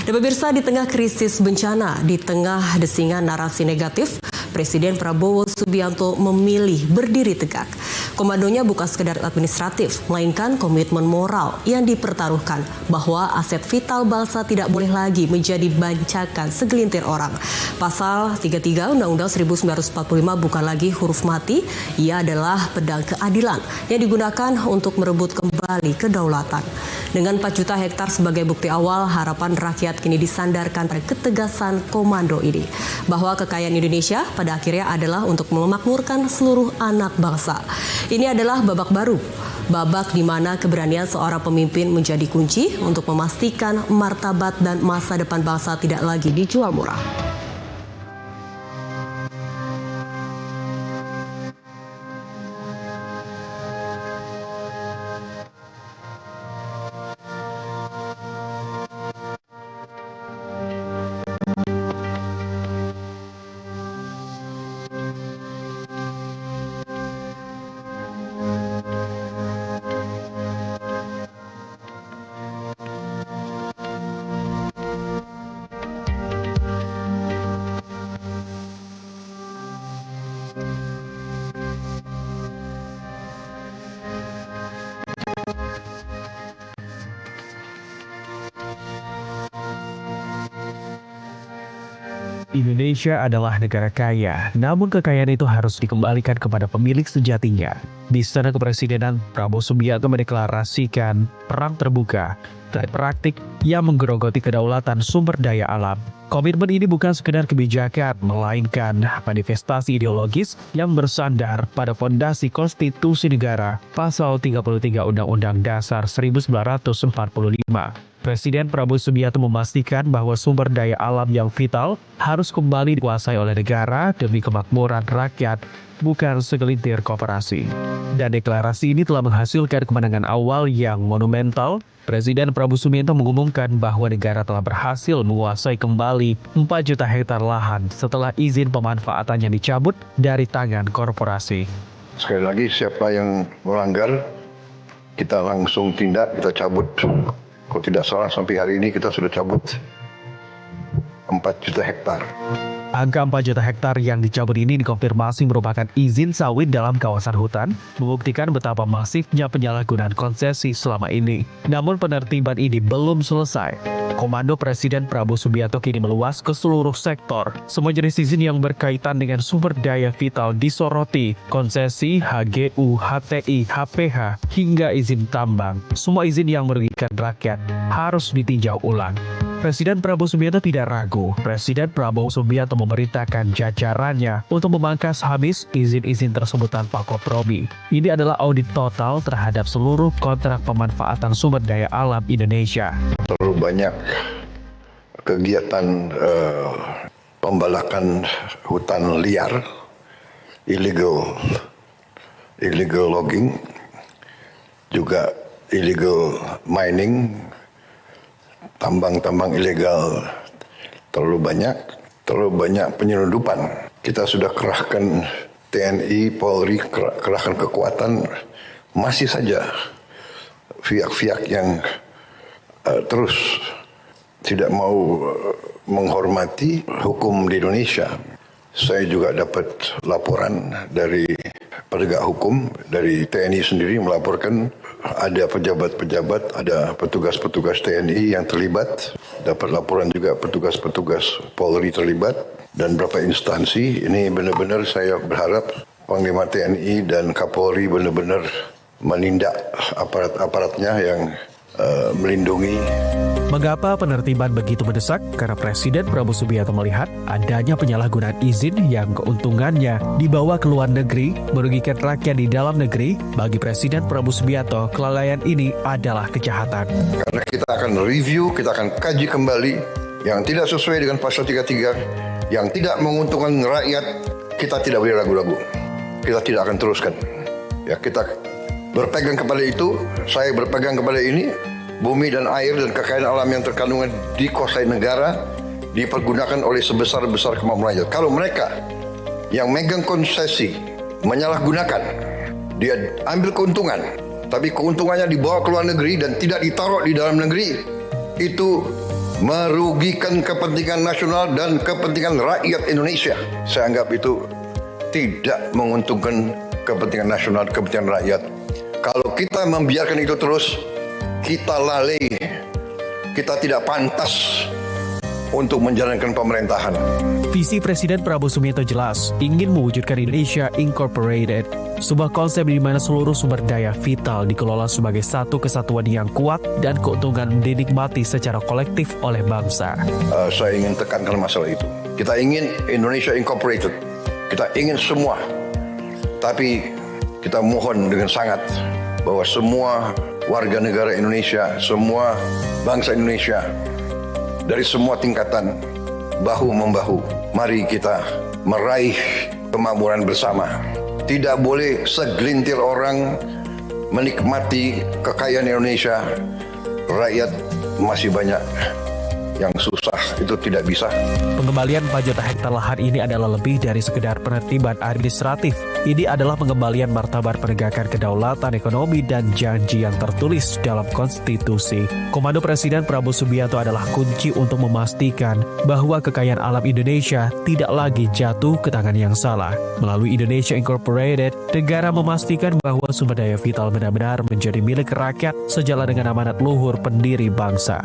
Dan pemirsa, di tengah krisis bencana, di tengah desingan narasi negatif, Presiden Prabowo Subianto memilih berdiri tegak. Komandonya bukan sekedar administratif, melainkan komitmen moral yang dipertaruhkan bahwa aset vital bangsa tidak boleh lagi menjadi bancakan segelintir orang. Pasal 33 Undang-Undang 1945 bukan lagi huruf mati, ia adalah pedang keadilan yang digunakan untuk merebut kembali kedaulatan. Dengan 4 juta hektar sebagai bukti awal, harapan rakyat kini disandarkan pada ketegasan komando ini. Bahwa kekayaan Indonesia pada akhirnya adalah untuk memakmurkan seluruh anak bangsa. Ini adalah babak baru. Babak di mana keberanian seorang pemimpin menjadi kunci untuk memastikan martabat dan masa depan bangsa tidak lagi dijual murah. Indonesia adalah negara kaya, namun kekayaan itu harus dikembalikan kepada pemilik sejatinya. Di Istana Kepresidenan, Prabowo Subianto mendeklarasikan perang terbuka terhadap praktik yang menggerogoti kedaulatan sumber daya alam. Komitmen ini bukan sekedar kebijakan, melainkan manifestasi ideologis yang bersandar pada fondasi konstitusi negara, pasal 33 Undang-Undang Dasar 1945. Presiden Prabowo Subianto memastikan bahwa sumber daya alam yang vital harus kembali dikuasai oleh negara demi kemakmuran rakyat, bukan segelintir korporasi. Dan deklarasi ini telah menghasilkan kemenangan awal yang monumental. Presiden Prabowo Subianto mengumumkan bahwa negara telah berhasil menguasai kembali 4 juta hektar lahan setelah izin pemanfaatannya dicabut dari tangan korporasi. Sekali lagi, siapa yang melanggar, kita langsung tindak, kita cabut. Kalau tidak salah, sampai hari ini kita sudah cabut 4 juta hektar. Angka 4 juta hektar yang dicabut ini dikonfirmasi merupakan izin sawit dalam kawasan hutan, membuktikan betapa masifnya penyalahgunaan konsesi selama ini. Namun penertiban ini belum selesai. Komando Presiden Prabowo Subianto kini meluas ke seluruh sektor. Semua jenis izin yang berkaitan dengan sumber daya vital disoroti, konsesi, HGU, HTI, HPH, hingga izin tambang. Semua izin yang merugikan rakyat harus ditinjau ulang. Presiden Prabowo Subianto tidak ragu. Presiden Prabowo Subianto memerintahkan jajarannya untuk memangkas habis izin-izin tersebut tanpa kompromi. Ini adalah audit total terhadap seluruh kontrak pemanfaatan sumber daya alam Indonesia. Terlalu banyak kegiatan pembalakan hutan liar, illegal logging, juga illegal mining, tambang-tambang ilegal terlalu banyak penyelundupan. Kita sudah kerahkan TNI, Polri, kerahkan kekuatan, masih saja pihak-pihak yang terus tidak mau menghormati hukum di Indonesia. Saya juga dapat laporan dari penegak hukum, dari TNI sendiri melaporkan ada pejabat-pejabat, ada petugas-petugas TNI yang terlibat. Dapat laporan juga petugas-petugas Polri terlibat dan beberapa instansi. Ini benar-benar saya berharap Panglima TNI dan Kapolri benar-benar menindak aparat-aparatnya yang melindungi. Mengapa penertiban begitu mendesak? Karena Presiden Prabowo Subianto melihat adanya penyalahgunaan izin yang keuntungannya dibawa ke luar negeri, merugikan rakyat di dalam negeri. Bagi Presiden Prabowo Subianto, kelalaian ini adalah kejahatan. Karena kita akan review, kita akan kaji kembali yang tidak sesuai dengan pasal 33, yang tidak menguntungkan rakyat, kita tidak boleh ragu-ragu. Kita tidak akan teruskan. Ya, kita berpegang kepada itu, saya berpegang kepada ini. Bumi dan air dan kekayaan alam yang terkandungan dikuasai negara, dipergunakan oleh sebesar-besar kemampuannya. Kalau mereka yang megang konsesi menyalahgunakan, dia ambil keuntungan, tapi keuntungannya dibawa ke luar negeri dan tidak ditaruh di dalam negeri, itu merugikan kepentingan nasional dan kepentingan rakyat Indonesia. Saya anggap itu tidak menguntungkan kepentingan nasional, kepentingan rakyat. Kalau kita membiarkan itu terus, kita lalai, kita tidak pantas untuk menjalankan pemerintahan. Visi Presiden Prabowo Subianto jelas, ingin mewujudkan Indonesia Incorporated, sebuah konsep di mana seluruh sumber daya vital dikelola sebagai satu kesatuan yang kuat dan keuntungan dinikmati secara kolektif oleh bangsa. Saya ingin tekankan masalah itu. Kita ingin Indonesia Incorporated. Kita ingin semua. Tapi kita mohon dengan sangat bahwa semua warga negara Indonesia, semua bangsa Indonesia, dari semua tingkatan, bahu-membahu, mari kita meraih kemakmuran bersama. Tidak boleh segelintir orang menikmati kekayaan Indonesia, rakyat masih banyak yang susah, itu tidak bisa. Pengembalian 4 juta hektar lahan ini adalah lebih dari sekedar penertiban administratif. Ini adalah pengembalian martabat penegakan kedaulatan ekonomi dan janji yang tertulis dalam konstitusi. Komando Presiden Prabowo Subianto adalah kunci untuk memastikan bahwa kekayaan alam Indonesia tidak lagi jatuh ke tangan yang salah. Melalui Indonesia Incorporated, negara memastikan bahwa sumber daya vital benar-benar menjadi milik rakyat sejalan dengan amanat luhur pendiri bangsa.